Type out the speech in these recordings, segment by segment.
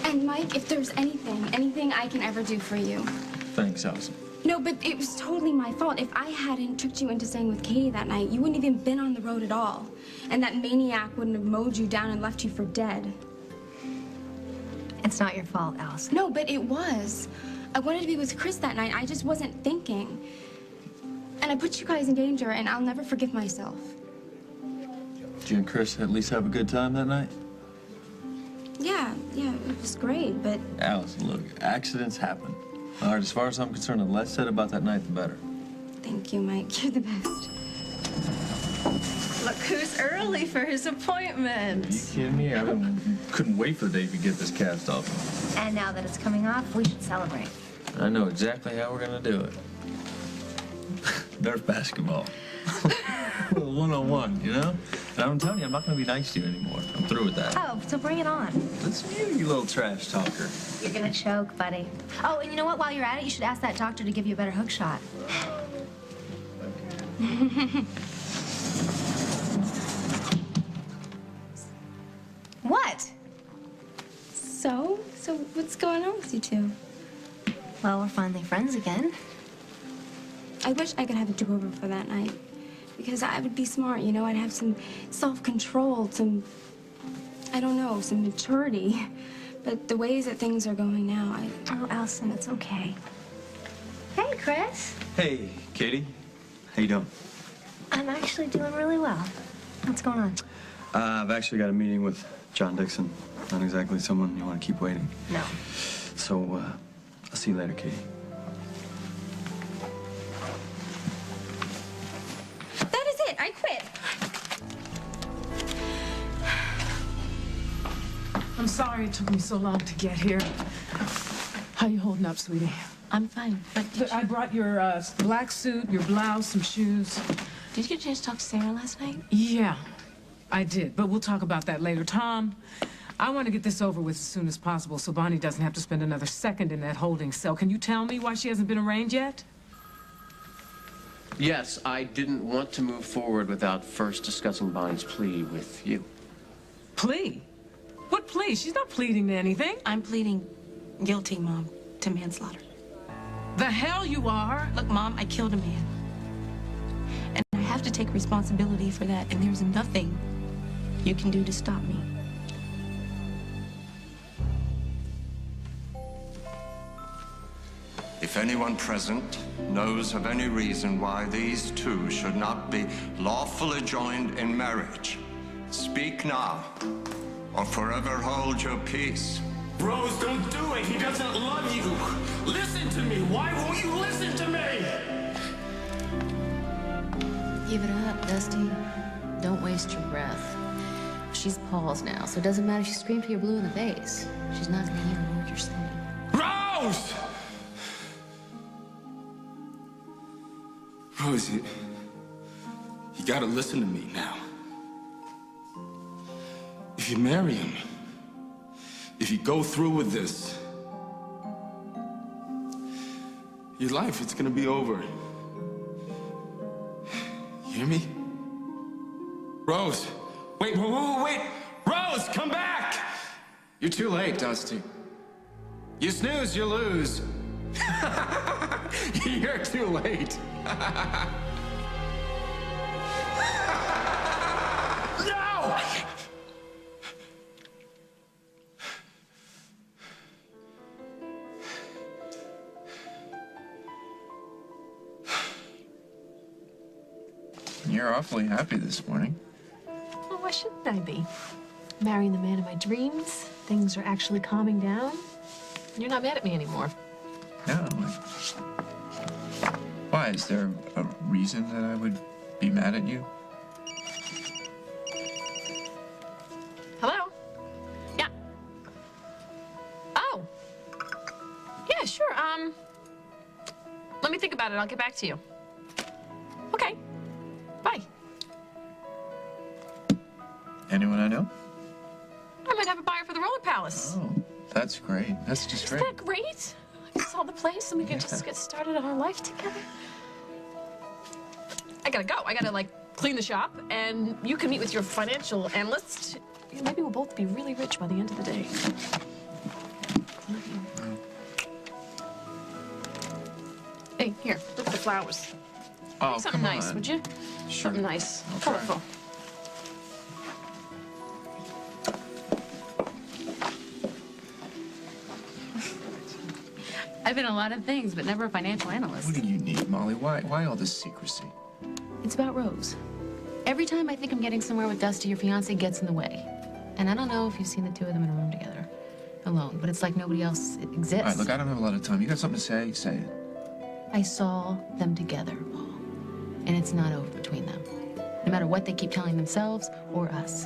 And Mike, if there's anything I can ever do for you. Thanks, Allison. No, but it was totally my fault. If I hadn't tricked you into staying with Katie that night, you wouldn't even been on the road at all. And that maniac wouldn't have mowed you down and left you for dead. It's not your fault, Allison. No, but it was. I wanted to be with Chris that night. I just wasn't thinking. And I put you guys in danger, and I'll never forgive myself. Did you and Chris at least have a good time that night? Yeah, it was great, but... Allison, look, accidents happen. All right, as far as I'm concerned, the less said about that night, the better. Thank you, Mike. You're the best. Look who's early for his appointment. Are you kidding me? I couldn't wait for the day you get this cast off. And now that it's coming off, we should celebrate. I know exactly how we're gonna do it. Nerf basketball. One-on-one, you know? And I'm telling you, I'm not gonna be nice to you anymore. I'm through with that. Oh, so bring it on. Listen to you, you little trash talker. You're gonna choke, buddy. Oh, and you know what? While you're at it, you should ask that doctor to give you a better hook shot. What? So what's going on with you two? Well, we're finally friends again. I wish I could have a do-over for that night. Because I would be smart, you know? I'd have some self-control, I don't know, some maturity. But the ways that things are going now, Oh, Allison, it's okay. Hey, Chris. Hey, Katie. How you doing? I'm actually doing really well. What's going on? I've actually got a meeting with John Dixon. Not exactly someone you want to keep waiting. No. So, I'll see you later, Katie. that is it. I quit. I'm sorry it took me so long to get here. How you holding up, sweetie? I'm fine. But I brought your black suit, your blouse, some shoes. did you get a chance to talk to Sarah last night? Yeah, I did, but we'll talk about that later. Tom, I want to get this over with as soon as possible so Bonnie doesn't have to spend another second in that holding cell. Can you tell me why she hasn't been arraigned yet? Yes, I didn't want to move forward without first discussing Bonnie's plea with you. Plea? What plea? She's not pleading to anything. I'm pleading guilty, Mom, to manslaughter. The hell you are! Look, Mom, I killed a man. And I have to take responsibility for that, and there's nothing you can do to stop me. If anyone present knows of any reason why these two should not be lawfully joined in marriage, speak now, or forever hold your peace. Rose, don't do it. He doesn't love you. Listen to me. Why won't you listen to me? Give it up, Dusty. Don't waste your breath. She's Paul's now, so it doesn't matter if she screams till you're blue in the face. She's not gonna hear a word you're saying. Rose! Rose, you gotta listen to me now. If you marry him, if you go through with this, your life, it's gonna be over. You hear me? Rose, wait. Rose, come back! You're too late, Dusty. You snooze, you lose. You're too late. No! You're awfully happy this morning. Well, why shouldn't I be? Marrying the man of my dreams. Things are actually calming down. You're not mad at me anymore. Yeah, why? Is there a reason that I would be mad at you? Hello? Yeah. Oh. Yeah, sure. Let me think about it. I'll get back to you. Okay. Bye. Anyone I know? I might have a buyer for the Roller Palace. Oh, that's great. That's just great. Isn't that great? I can sell the place and we can just get started on our life together. I gotta go. I gotta, like, clean the shop, and you can meet with your financial analyst. Maybe we'll both be really rich by the end of the day. flowers. Oh, Make something come nice, on. would you? Sure. Something nice. I'll try. Colorful. I've been a lot of things, but never a financial analyst. What do you need, Molly? Why all this secrecy? It's about Rose. Every time I think I'm getting somewhere with Dusty, your fiance gets in the way. And I don't know if you've seen the two of them in a room together, alone, but it's like nobody else exists. All right, look, I don't have a lot of time. You got something to say? Say it. I saw them together, Paul. And it's not over between them. No matter what they keep telling themselves or us.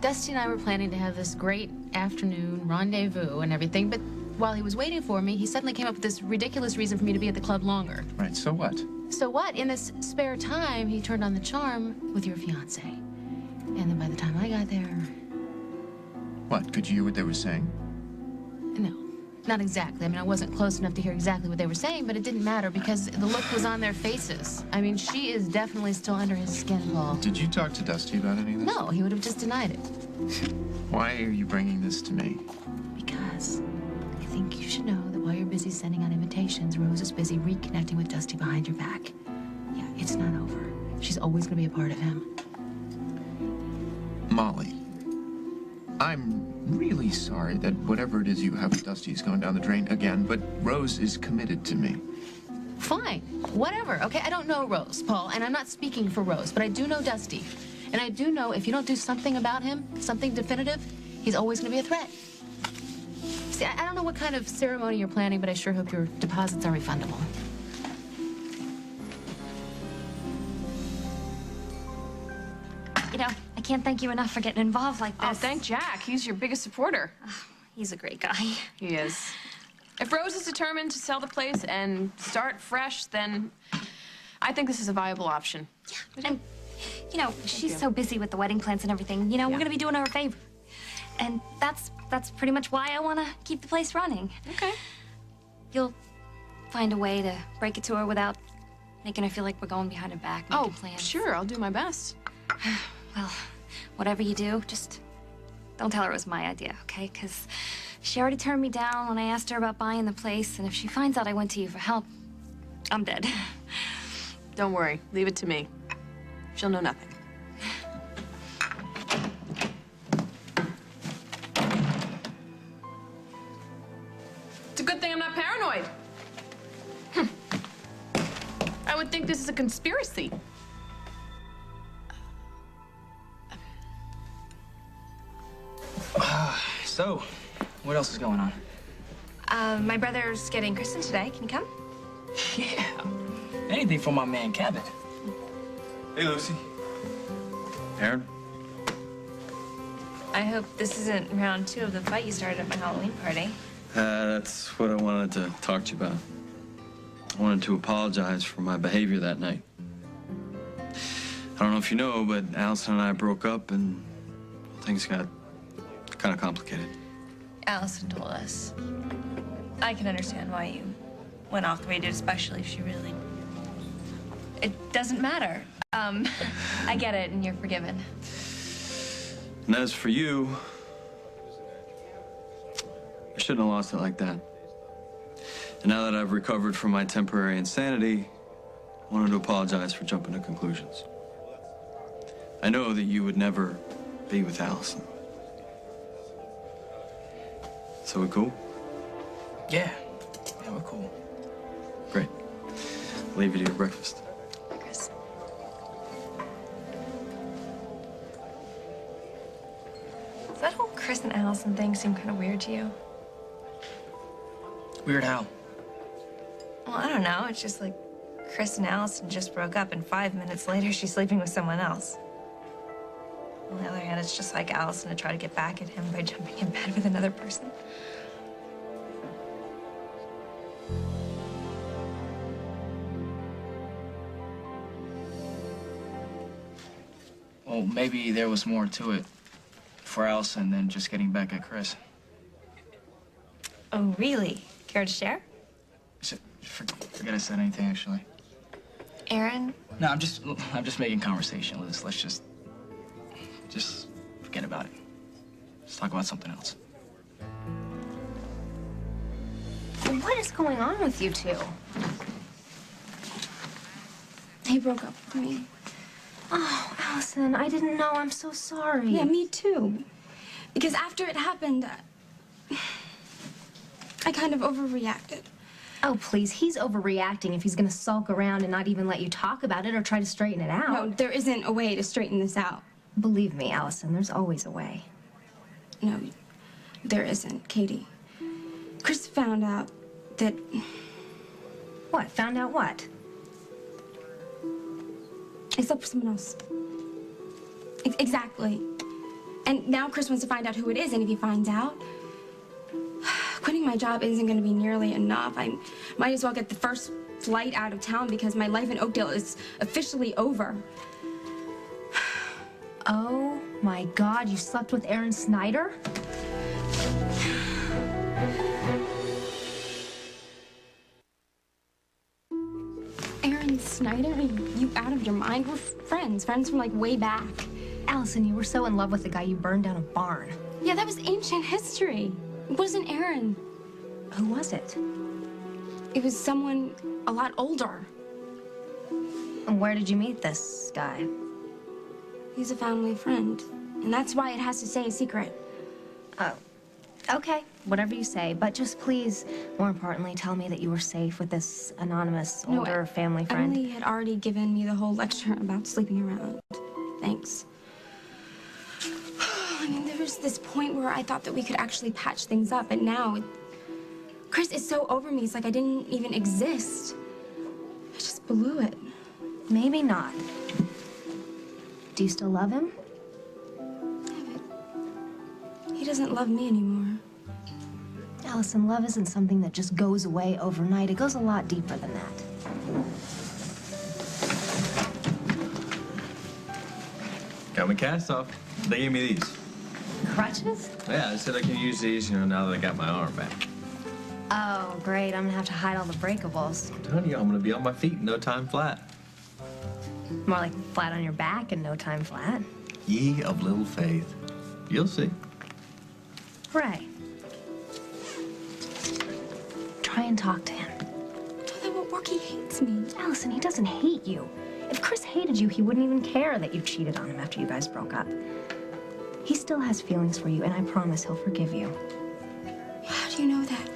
Dusty and I were planning to have this great afternoon rendezvous and everything, but while he was waiting for me, he suddenly came up with this ridiculous reason for me to be at the club longer. Right, so what? So what? In this spare time, he turned on the charm with your fiance. And then by the time I got there, What, could you hear what they were saying? no, not exactly. I mean, I wasn't close enough to hear exactly what they were saying, but it didn't matter because the look was on their faces. I mean, she is definitely still under his skin, Paul. Did you talk to Dusty about any of this? No, he would have just denied it. Why are you bringing this to me? Because I think you should know that while you're busy sending out invitations, Rose is busy reconnecting with Dusty behind your back. Yeah, it's not over. She's always going to be a part of him. Molly, I'm really sorry that whatever it is you have with Dusty is going down the drain again, but Rose is committed to me. Fine, whatever, okay? I don't know Rose, Paul, and I'm not speaking for Rose, but I do know Dusty. And I do know if you don't do something about him, something definitive, he's always going to be a threat. See, I don't know what kind of ceremony you're planning, but I sure hope your deposits are refundable. You know, I can't thank you enough for getting involved like this. Oh, thank Jack. He's your biggest supporter. He's a great guy. He is. If Rose is determined to sell the place and start fresh, then I think this is a viable option. Yeah, and, you know, she's so busy with the wedding plans and everything. You know, we're gonna be doing her a favor. And that's pretty much why I want to keep the place running. Okay. You'll find a way to break it to her without making her feel like we're going behind her back making plans. Sure, I'll do my best. Well, whatever you do, just don't tell her it was my idea, okay? Because she already turned me down when I asked her about buying the place, and if she finds out I went to you for help, I'm dead. Don't worry. Leave it to me. She'll know nothing. It's a good thing I'm not paranoid. I would think this is a conspiracy. So, what else is going on? My brother's getting christened today. Can you come? Yeah. Anything for my man Kevin. Hey, Lucy. Aaron? I hope this isn't round 2 of the fight you started at my Halloween party. That's what I wanted to talk to you about. I wanted to apologize for my behavior that night. I don't know if you know, but Allison and I broke up and things got kind of complicated. Allison told us. I can understand why you went off the way you did, especially if she really... It doesn't matter. I get it, and you're forgiven. And as for you, I shouldn't have lost it like that. And now that I've recovered from my temporary insanity, I wanted to apologize for jumping to conclusions. I know that you would never be with Allison. So we cool? Yeah. Yeah, we're cool. Great. I'll leave you to your breakfast. Chris. Does that whole Chris and Allison thing seem kind of weird to you? Weird how? Well, I don't know. It's just like Chris and Allison just broke up, and 5 minutes later, she's sleeping with someone else. On the other hand, it's just like Allison to try to get back at him by jumping in bed with another person. Well, maybe there was more to it for Allison than just getting back at Chris. Oh, really? Care to share? Forget I said anything, actually. Aaron? No, I'm just making conversation, Liz. Let's just forget about it. Let's talk about something else. What is going on with you two? He broke up with me. Oh, Allison, I didn't know. I'm so sorry. Yeah, me too. Because after it happened, I kind of overreacted. Oh, please. He's overreacting if he's gonna sulk around and not even let you talk about it or try to straighten it out. No, there isn't a way to straighten this out. Believe me, Allison, there's always a way. No, there isn't, Katie. Chris found out that... What? Found out what? I slept with someone else. Exactly. And now Chris wants to find out who it is, and if he finds out, quitting my job isn't going to be nearly enough. I might as well get the first flight out of town because my life in Oakdale is officially over. Oh my God, you slept with Aaron Snyder? Aaron Snyder? Are you out of your mind? We're friends from like way back. Allison, you were so in love with the guy you burned down a barn. Yeah, that was ancient history. It wasn't Aaron. Who was it? It was someone a lot older. And where did you meet this guy? He's a family friend, and that's why it has to stay a secret. Oh, okay, whatever you say. But just please, more importantly, tell me that you were safe with this anonymous older family friend. Emily had already given me the whole lecture about sleeping around. Thanks. I mean, there was this point where I thought that we could actually patch things up, but now Chris is so over me. It's like I didn't even exist. I just blew it. Maybe not. Do you still love him? Yeah, but he doesn't love me anymore. Allison, love isn't something that just goes away overnight. It goes a lot deeper than that. Got my cast off. They gave me these. Crutches? Yeah, I said I can use these, now that I got my arm back. Oh, great. I'm gonna have to hide all the breakables. I'm telling you, I'm gonna be on my feet in no time flat. More like flat on your back and no time flat. Ye of little faith. You'll see. Hooray. Try and talk to him. No, that won't work. He hates me. Allison, he doesn't hate you. If Chris hated you, he wouldn't even care that you cheated on him after you guys broke up. He still has feelings for you, and I promise he'll forgive you. How do you know that?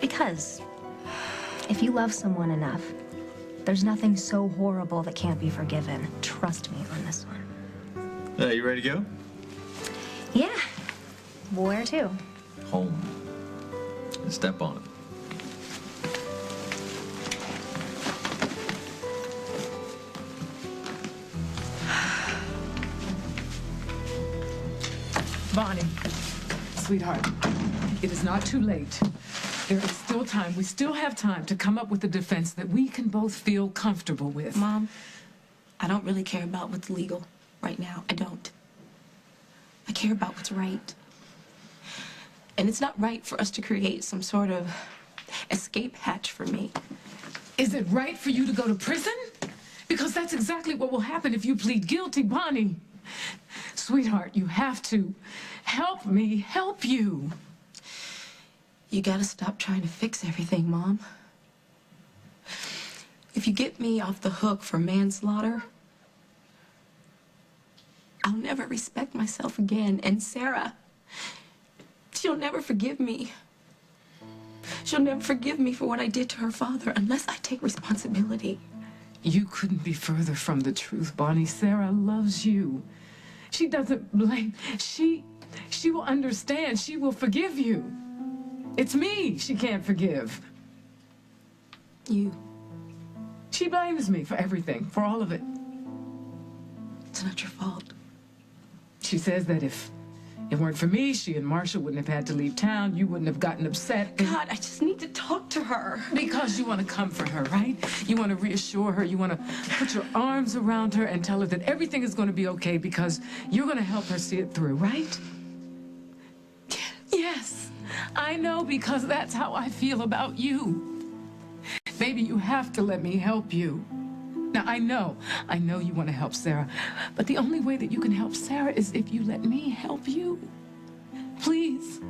Because if you love someone enough, there's nothing so horrible that can't be forgiven. Trust me on this one. You ready to go? Yeah. Where to? Home. And step on it. Bonnie, sweetheart, it is not too late. There is still time. We still have time to come up with a defense that we can both feel comfortable with. Mom, I don't really care about what's legal right now. I don't. I care about what's right. And it's not right for us to create some sort of escape hatch for me. Is it right for you to go to prison? Because that's exactly what will happen if you plead guilty, Bonnie. Sweetheart, you have to help me help you. You gotta stop trying to fix everything, Mom. If you get me off the hook for manslaughter, I'll never respect myself again. And Sarah, she'll never forgive me. She'll never forgive me for what I did to her father unless I take responsibility. You couldn't be further from the truth, Bonnie. Sarah loves you. She doesn't blame. She will understand. She will forgive you. It's me she can't forgive. You. She blames me for everything, for all of it. It's not your fault. She says that if it weren't for me, she and Marshall wouldn't have had to leave town. You wouldn't have gotten upset. God, I just need to talk to her. Because you want to comfort her, right? You want to reassure her. You want to put your arms around her and tell her that everything is going to be okay because you're going to help her see it through, right? Yes, I know, because that's how I feel about you. Maybe you have to let me help you. Now, I know you want to help Sarah, but the only way that you can help Sarah is if you let me help you. Please,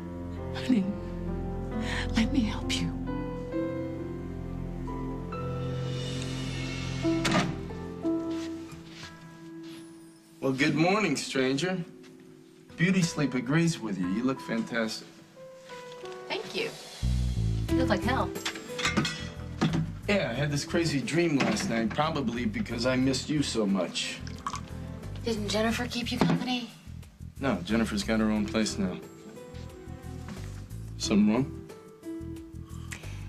honey, let me help you. Well, good morning, stranger. Beauty sleep agrees with you. You look fantastic. Thank you. You look like hell. Yeah, I had this crazy dream last night, probably because I missed you so much. Didn't Jennifer keep you company? No, Jennifer's got her own place now. Something wrong?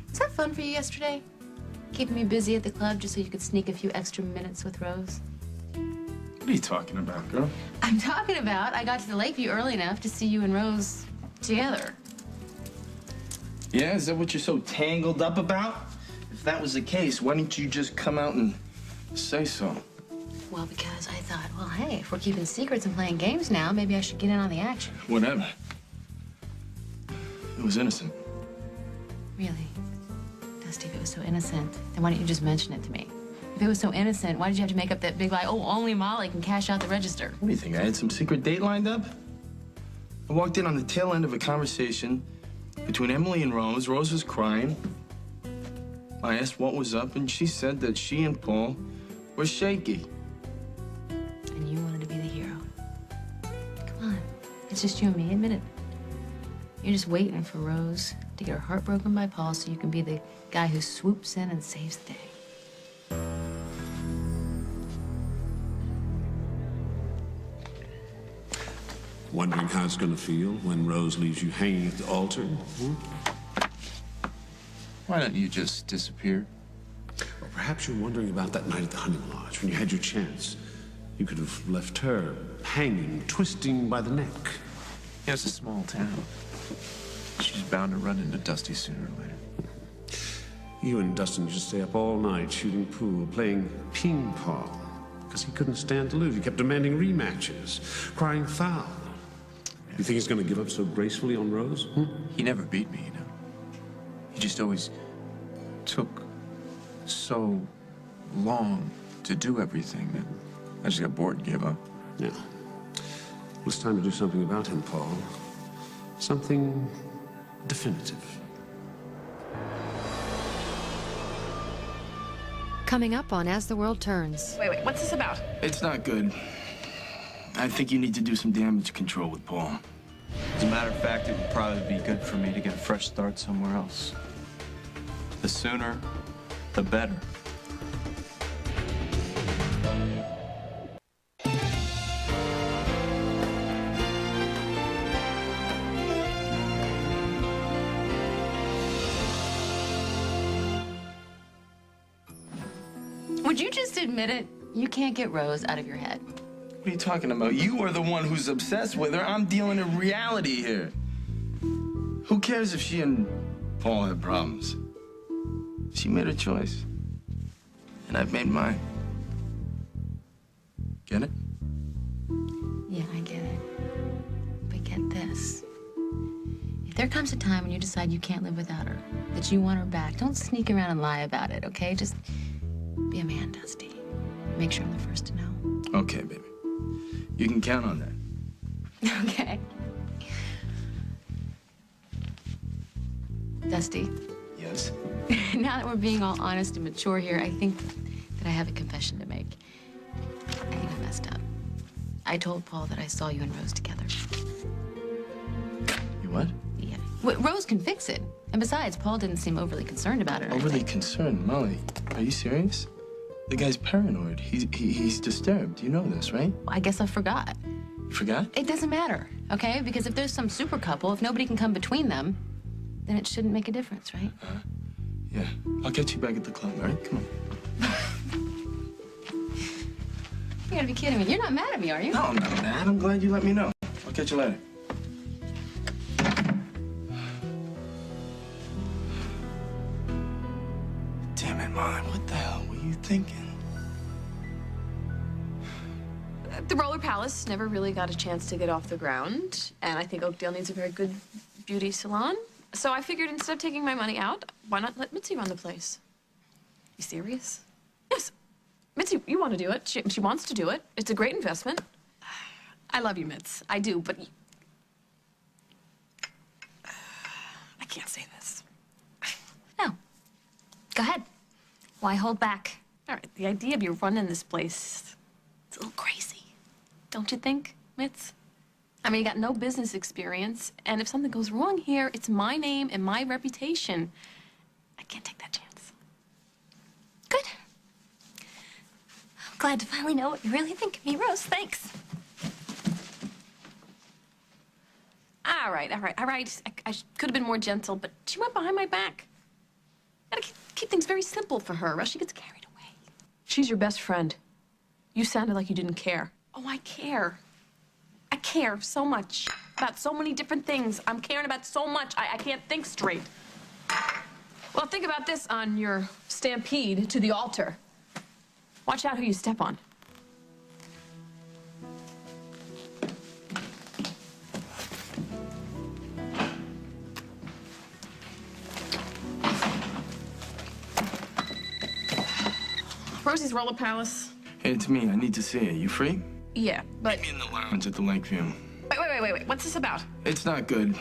Was that fun for you yesterday? Keeping me busy at the club just so you could sneak a few extra minutes with Rose? What are you talking about, girl? I'm talking about I got to the Lakeview early enough to see you and Rose together. Yeah, is that what you're so tangled up about? If that was the case, why didn't you just come out and say so? Well, because I thought, well, hey, if we're keeping secrets and playing games now, maybe I should get in on the action. Whatever. It was innocent. Really? Dusty, if it was so innocent, then why didn't you just mention it to me? If it was so innocent, why did you have to make up that big lie, oh, only Molly can cash out the register? What do you think, I had some secret date lined up? I walked in on the tail end of a conversation between Emily and Rose. Rose was crying. I asked what was up, and she said that she and Paul were shaky. And you wanted to be the hero. Come on, it's just you and me, admit it. You're just waiting for Rose to get her heart broken by Paul so you can be the guy who swoops in and saves the day. Wondering how it's going to feel when Rose leaves you hanging at the altar? Why don't you just disappear? Or perhaps you're wondering about that night at the hunting lodge when you had your chance. You could have left her hanging, twisting by the neck. Yeah, it's a small town. She's bound to run into Dusty sooner or later. You and Dustin used to stay up all night shooting pool, playing ping pong, because he couldn't stand to lose. He kept demanding rematches, crying foul. You think he's going to give up so gracefully on Rose? He never beat me, you know. He just always took so long to do everything that I just got bored and gave up. Yeah. Well, it's time to do something about him, Paul. Something definitive. Coming up on As the World Turns. Wait, what's this about? It's not good. I think you need to do some damage control with Paul. As a matter of fact, it would probably be good for me to get a fresh start somewhere else. The sooner, the better. Would you just admit it? You can't get Rose out of your head. What are you talking about? You are the one who's obsessed with her. I'm dealing in reality here. Who cares if she and Paul have problems? She made her choice. And I've made mine. Get it? Yeah, I get it. But get this. If there comes a time when you decide you can't live without her, that you want her back, don't sneak around and lie about it, okay? Just be a man, Dusty. Make sure I'm the first to know. Okay, baby. You can count on that. Okay. Dusty. Yes? Now that we're being all honest and mature here, I think that I have a confession to make. I think I messed up. I told Paul that I saw you and Rose together. You what? Yeah. Rose can fix it. And besides, Paul didn't seem overly concerned about it. Overly concerned? Molly, are you serious? The guy's paranoid. He's disturbed. You know this, right? Well, I guess I forgot. You forgot? It doesn't matter, okay? Because if there's some super couple, if nobody can come between them, then it shouldn't make a difference, right? Yeah. I'll get you back at the club, all right? Come on. You gotta be kidding me. You're not mad at me, are you? No, I'm not mad. I'm glad you let me know. I'll catch you later. thinking? The Roller Palace never really got a chance to get off the ground, and I think Oakdale needs a very good beauty salon. So I figured instead of taking my money out, why not let Mitzi run the place? You serious? Yes. Mitzi, you want to do it. She wants to do it. It's a great investment. I love you, Mitz. I do, but... I can't say this. No. Go ahead. Why hold back? All right, the idea of you running this place, it's a little crazy. Don't you think, Mitz? I mean, you got no business experience, and if something goes wrong here, it's my name and my reputation. I can't take that chance. Good. I'm glad to finally know what you really think of me, Rose. Thanks. All right. I could have been more gentle, but she went behind my back. Gotta keep things very simple for her, or else she gets carried away. She's your best friend. You sounded like you didn't care. Oh, I care. I care so much about so many different things. I'm caring about so much, I can't think straight. Well, think about this on your stampede to the altar. Watch out who you step on. Rosie's Roller Palace. Hey, it's me. I need to see it. You free? Yeah, but... Meet me in the lounge at the Lakeview. Wait. What's this about? It's not good.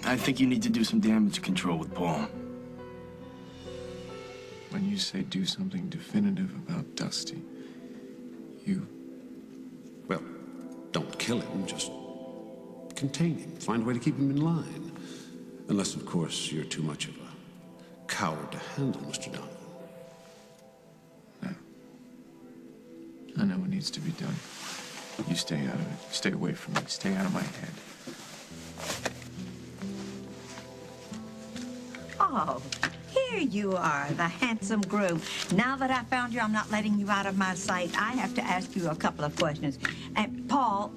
I think you need to do some damage control with Paul. When you say do something definitive about Dusty, you... Well, don't kill him, just contain him. Find a way to keep him in line. Unless, of course, you're too much of a coward to handle, Mr. Donovan. I know what needs to be done. You stay out of it. Stay away from me. Stay out of my head. Oh, here you are, the handsome groom. Now that I found you, I'm not letting you out of my sight. I have to ask you a couple of questions. And Paul,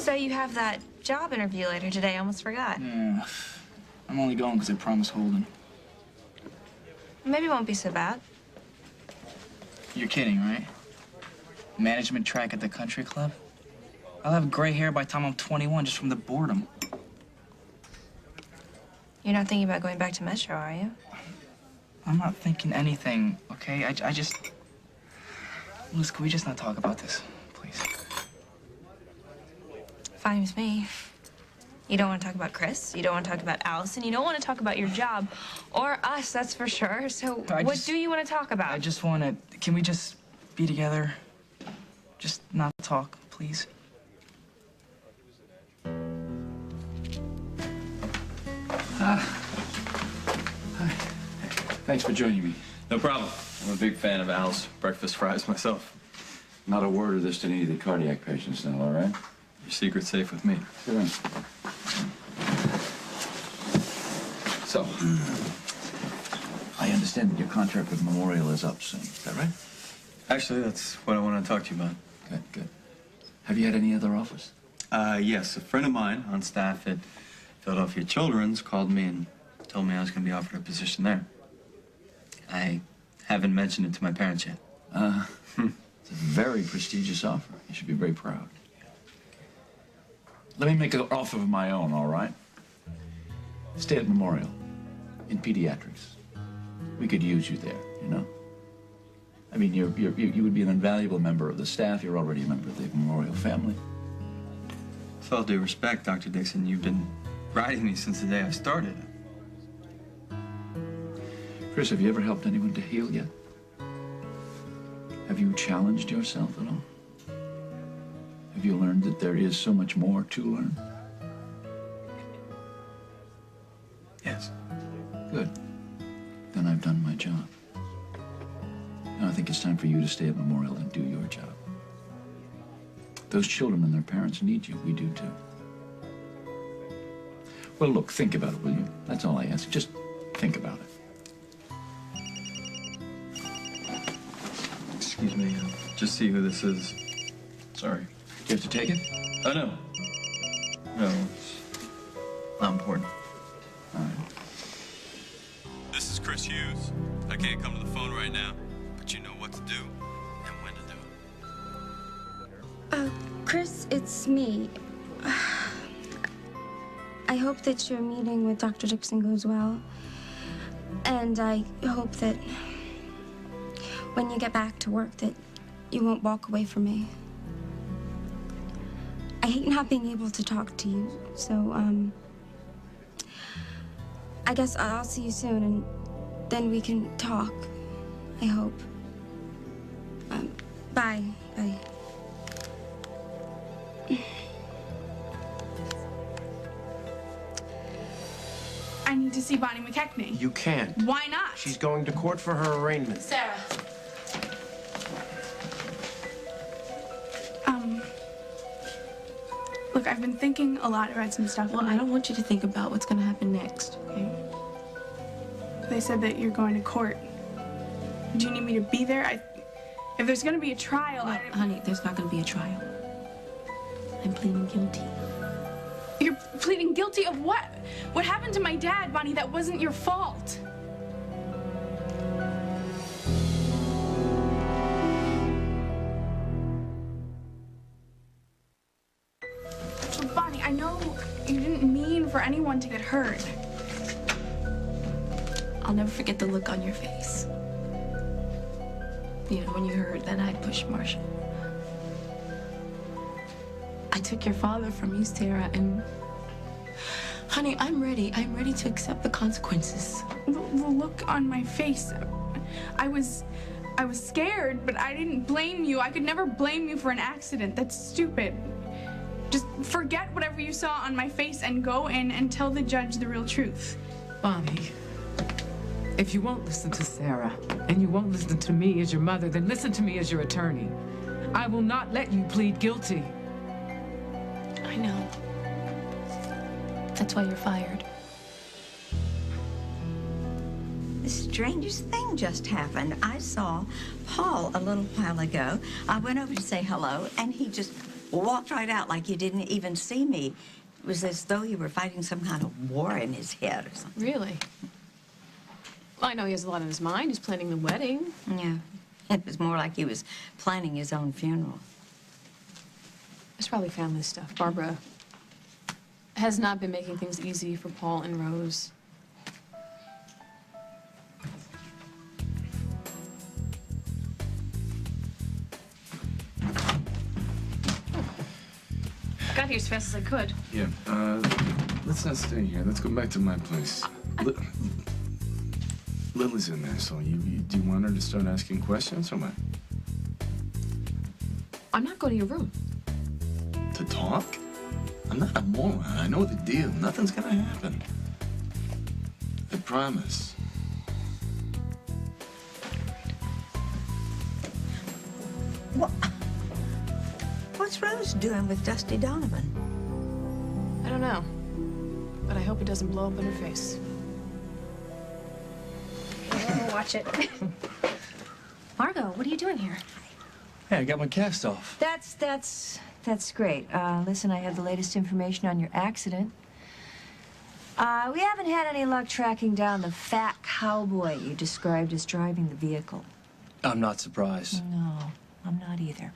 So you have that job interview later today. I almost forgot. Yeah. I'm only going because I promised Holden. Maybe it won't be so bad. You're kidding, right? Management track at the country club? I'll have gray hair by the time I'm 21 just from the boredom. You're not thinking about going back to Metro, are you? I'm not thinking anything, okay? I just... Liz, can we just not talk about this, please? Fine with me. You don't want to talk about Chris. You don't want to talk about Allison. You don't want to talk about your job. Or us, that's for sure. So what do you want to talk about? I just want to... Can we just be together? Just not talk, please? Hi. Thanks for joining me. No problem. I'm a big fan of Al's breakfast fries myself. Not a word of this to any of the cardiac patients now, all right? Your secret's safe with me. Good. So, I understand that your contract with Memorial is up soon. Is that right? Actually, that's what I want to talk to you about. Good. Have you had any other offers? Yes. A friend of mine on staff at Philadelphia Children's called me and told me I was going to be offered a position there. I haven't mentioned it to my parents yet. It's a very prestigious offer. You should be very proud. Let me make an offer of my own, all right? Stay at Memorial in pediatrics. We could use you there, you know? I mean, you would be an invaluable member of the staff. You're already a member of the Memorial family. With all due respect, Dr. Dixon, you've been riding me since the day I started. Chris, have you ever helped anyone to heal yet? Have you challenged yourself at all? Have you learned that there is so much more to learn? Yes. Good. Then I've done my job. Now I think it's time for you to stay at Memorial and do your job. Those children and their parents need you. We do too. Well, look, think about it, will you? That's all I ask. Just think about it. Excuse me, just see who this is. Sorry. Do you have to take it? Oh, no. No, it's not important. All right. can't come to the phone right now, but you know what to do and when to do it. Chris, it's me. I hope that your meeting with Dr. Dixon goes well. And I hope that when you get back to work that you won't walk away from me. I hate not being able to talk to you, so, I guess I'll see you soon, and then we can talk. I hope. Bye. Bye. I need to see Bonnie McKechnie. You can't. Why not? She's going to court for her arraignment. Sarah. Look, I've been thinking a lot about some stuff. Well, I don't want you to think about what's gonna happen next, okay? They said that you're going to court. Do you need me to be there? If there's gonna be a trial, No, honey, there's not gonna be a trial. I'm pleading guilty. You're pleading guilty of what? What happened to my dad, Bonnie? That wasn't your fault. So, Bonnie, I know you didn't mean for anyone to get hurt. I'll never forget the look on your face. You know, when you heard that I'd pushed Marshall. I took your father from you, Sarah, and... Honey, I'm ready. I'm ready to accept the consequences. The look on my face. I was scared, but I didn't blame you. I could never blame you for an accident. That's stupid. Just forget whatever you saw on my face and go in and tell the judge the real truth. Bonnie, if you won't listen to Sarah, and you won't listen to me as your mother, then listen to me as your attorney. I will not let you plead guilty. I know. That's why you're fired. The strangest thing just happened. I saw Paul a little while ago. I went over to say hello, and he just walked right out like he didn't even see me. It was as though he were fighting some kind of war in his head or something. Really? Well, I know he has a lot on his mind. He's planning the wedding. Yeah. It was more like he was planning his own funeral. It's probably family stuff. Barbara has not been making things easy for Paul and Rose. Got here as fast as I could. Yeah, let's not stay here. Let's go back to my place. Lily's in there, so do you want her to start asking questions or what? I'm not going to your room. To talk? I'm not a moron. I know the deal. Nothing's gonna happen. I promise. What's Rose doing with Dusty Donovan? I don't know. But I hope it doesn't blow up in her face. Watch it. Margot, what are you doing here? Hey, I got my cast off. That's great. Listen, I have the latest information on your accident. We haven't had any luck tracking down the fat cowboy you described as driving the vehicle. I'm not surprised. No, I'm not either.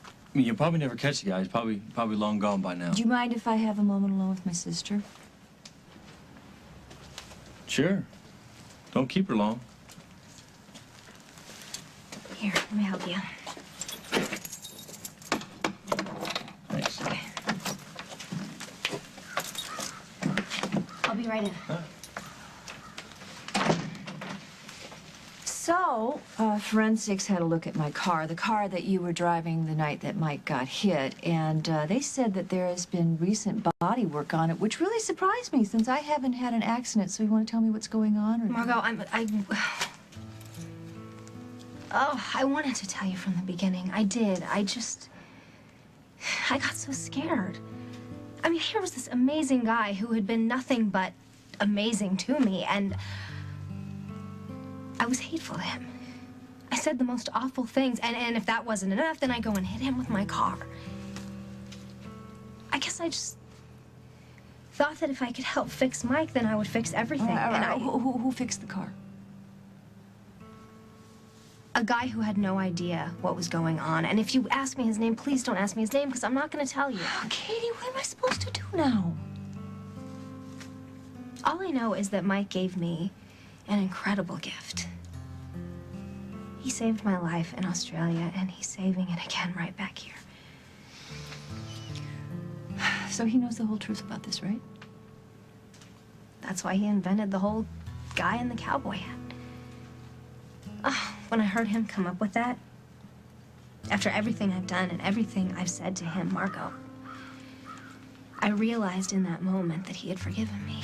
I mean, you'll probably never catch the guy. He's probably long gone by now. Do you mind if I have a moment alone with my sister? Sure. Don't keep her long. Here, let me help you. Thanks. Okay. I'll be right in. So, forensics had a look at my car, the car that you were driving the night that Mike got hit, and they said that there has been recent body work on it, which really surprised me since I haven't had an accident. So you want to tell me what's going on? Or Margot, I wanted to tell you from the beginning. I did. I got so scared. I mean, here was this amazing guy who had been nothing but amazing to me, and I was hateful to him. I said the most awful things, and if that wasn't enough, then I go and hit him with my car. I guess I just thought that if I could help fix Mike, then I would fix everything. Who fixed the car? A guy who had no idea what was going on. And if you ask me his name, please don't ask me his name, because I'm not going to tell you. Katie, what am I supposed to do now? All I know is that Mike gave me an incredible gift. He saved my life in Australia, and he's saving it again right back here. So he knows the whole truth about this, right? That's why he invented the whole guy in the cowboy hat. When I heard him come up with that, after everything I've done and everything I've said to him, Marco, I realized in that moment that he had forgiven me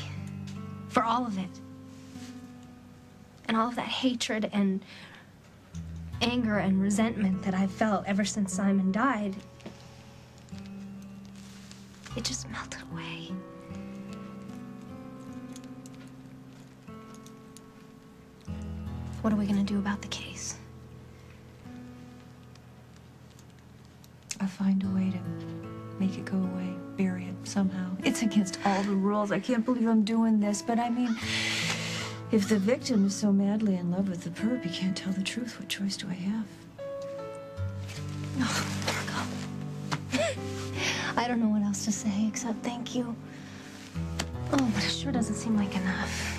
for all of it. And all of that hatred and anger and resentment that I've felt ever since Simon died, it just melted away. What are we gonna do about the case? I'll find a way to make it go away, bury it somehow. It's against all the rules. I can't believe I'm doing this, but I mean, if the victim is so madly in love with the perp, he can't tell the truth. What choice do I have? Oh, Marco. I don't know what else to say except thank you. Oh, but it sure doesn't seem like enough.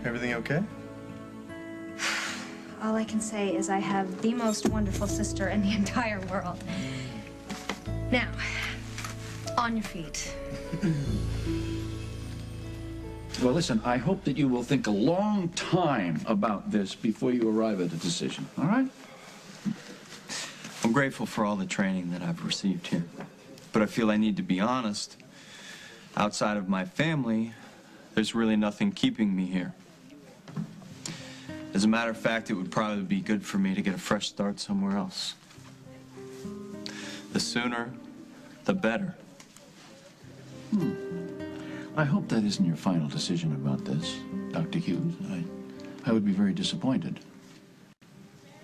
Everything okay? All I can say is I have the most wonderful sister in the entire world. Now, on your feet. Well, listen, I hope that you will think a long time about this before you arrive at a decision, all right? I'm grateful for all the training that I've received here. But I feel I need to be honest. Outside of my family, there's really nothing keeping me here. As a matter of fact, it would probably be good for me to get a fresh start somewhere else. The sooner, the better. I hope that isn't your final decision about this, Dr. Hughes. I would be very disappointed.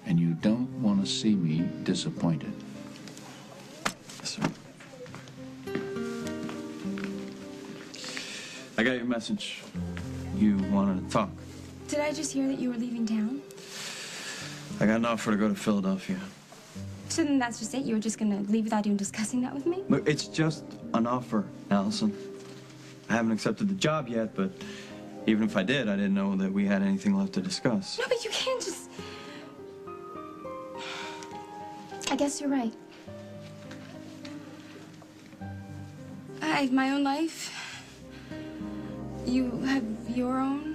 And you don't want to see me disappointed. Yes, sir. I got your message. You wanted to talk. Did I just hear that you were leaving town? I got an offer to go to Philadelphia. So then that's just it? You were just gonna leave without even discussing that with me? Look, it's just an offer, Allison. I haven't accepted the job yet, but even if I did, I didn't know that we had anything left to discuss. No, but you can't just... I guess you're right. I have my own life. You have your own.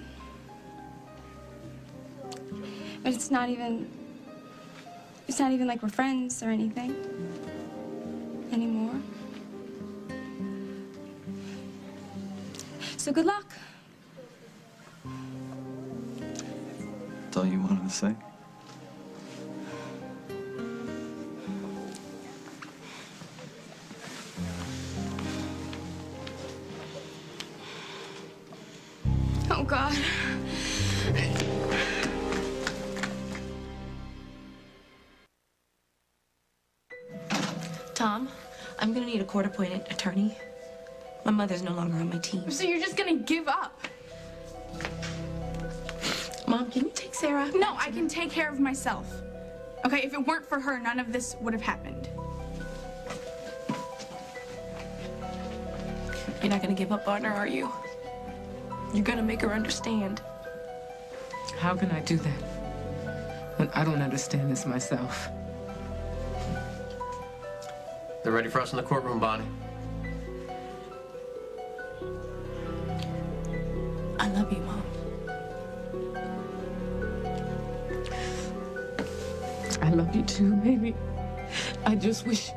But it's not even like we're friends or anything anymore. So good luck. That's all you wanted to say? Oh, God. Tom, I'm gonna need a court-appointed attorney. My mother's no longer on my team. So you're just gonna give up? Mom, can you take Sarah? No, I can take care of myself. Okay, if it weren't for her, none of this would have happened. You're not gonna give up on her, are you? You're gonna make her understand. How can I do that when I don't understand this myself? They're ready for us in the courtroom, Bonnie. I love you, Mom. I love you too, baby. I just wish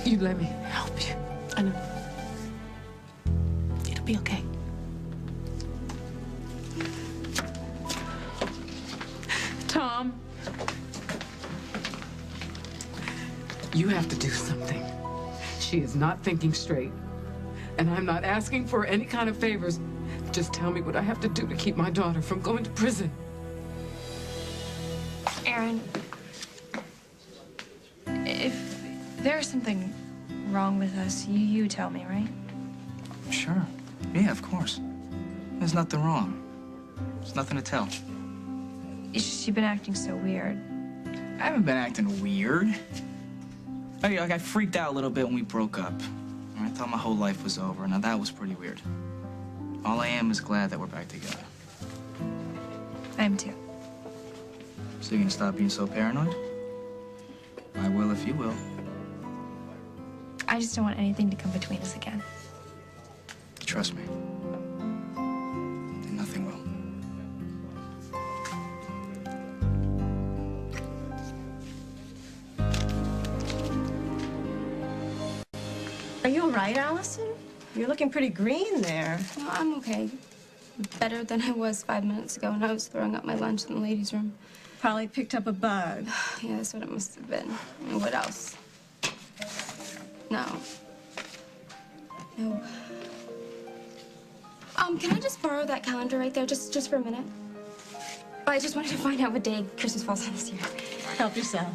you'd let me help you. I know. It'll be okay. Tom, you have to do something. She is not thinking straight. And I'm not asking for any kind of favors. Just tell me what I have to do to keep my daughter from going to prison. Aaron, if there's something wrong with us, you tell me, right? Sure. Yeah, of course. There's nothing wrong. There's nothing to tell. It's just you've been acting so weird. I haven't been acting weird. I freaked out a little bit when we broke up. I thought my whole life was over. Now, that was pretty weird. All I am is glad that we're back together. I am too. So you're gonna stop being so paranoid? I will if you will. I just don't want anything to come between us again. Trust me. And nothing will. Are you all right, Allison? You're looking pretty green there. No, I'm okay. Better than I was 5 minutes ago when I was throwing up my lunch in the ladies' room. Probably picked up a bug. Yeah, that's what it must have been. And what else? No. No. Can I just borrow that calendar right there, just for a minute? I just wanted to find out what day Christmas falls on this year. Help yourself.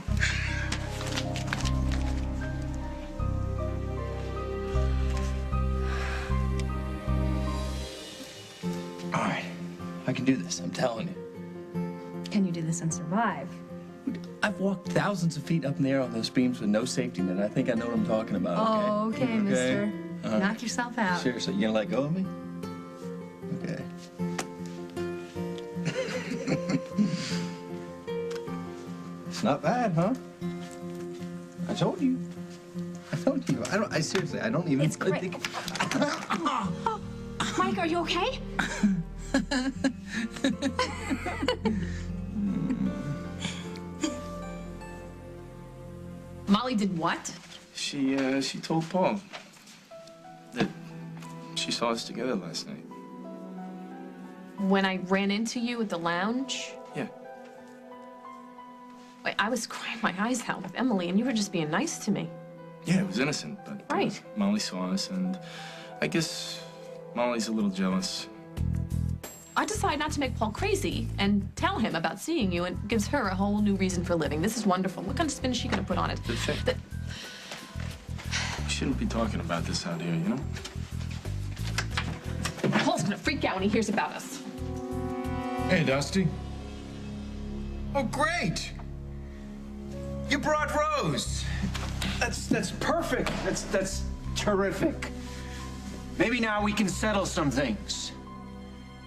All right. I can do this, I'm telling you. Can you do this and survive? I've walked thousands of feet up in the air on those beams with no safety net. I think I know what I'm talking about. Oh, okay, mister. Uh-huh. Knock yourself out. Seriously, you gonna let go of me? Okay. It's not bad, huh? I told you. I seriously, I don't even. It's great. Mike, are you okay? Molly did what? She told Paul that she saw us together last night. When I ran into you at the lounge? Yeah. Wait, I was crying my eyes out with Emily, and you were just being nice to me. Yeah, it was innocent, but Right. Molly saw us, and I guess Molly's a little jealous. I decided not to make Paul crazy and tell him about seeing you, and gives her a whole new reason for living. This is wonderful. What kind of spin is she going to put on it? We shouldn't be talking about this out here, you know? Paul's going to freak out when he hears about us. Hey, Dusty. Oh, great! You brought Rose. That's perfect. That's terrific. Maybe now we can settle some things.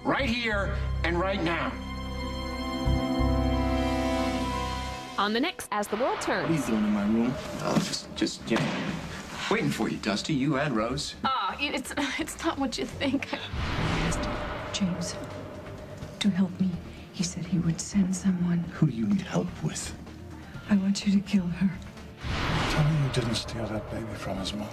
Right here and right now. On the next As the World Turns. What are you doing in my room? Oh, just, you know, waiting for you, Dusty. You and Rose. It's not what you think. James, to help me, he said he would send someone. Who do you need help with? I want you to kill her. Tell me you didn't steal that baby from his mother.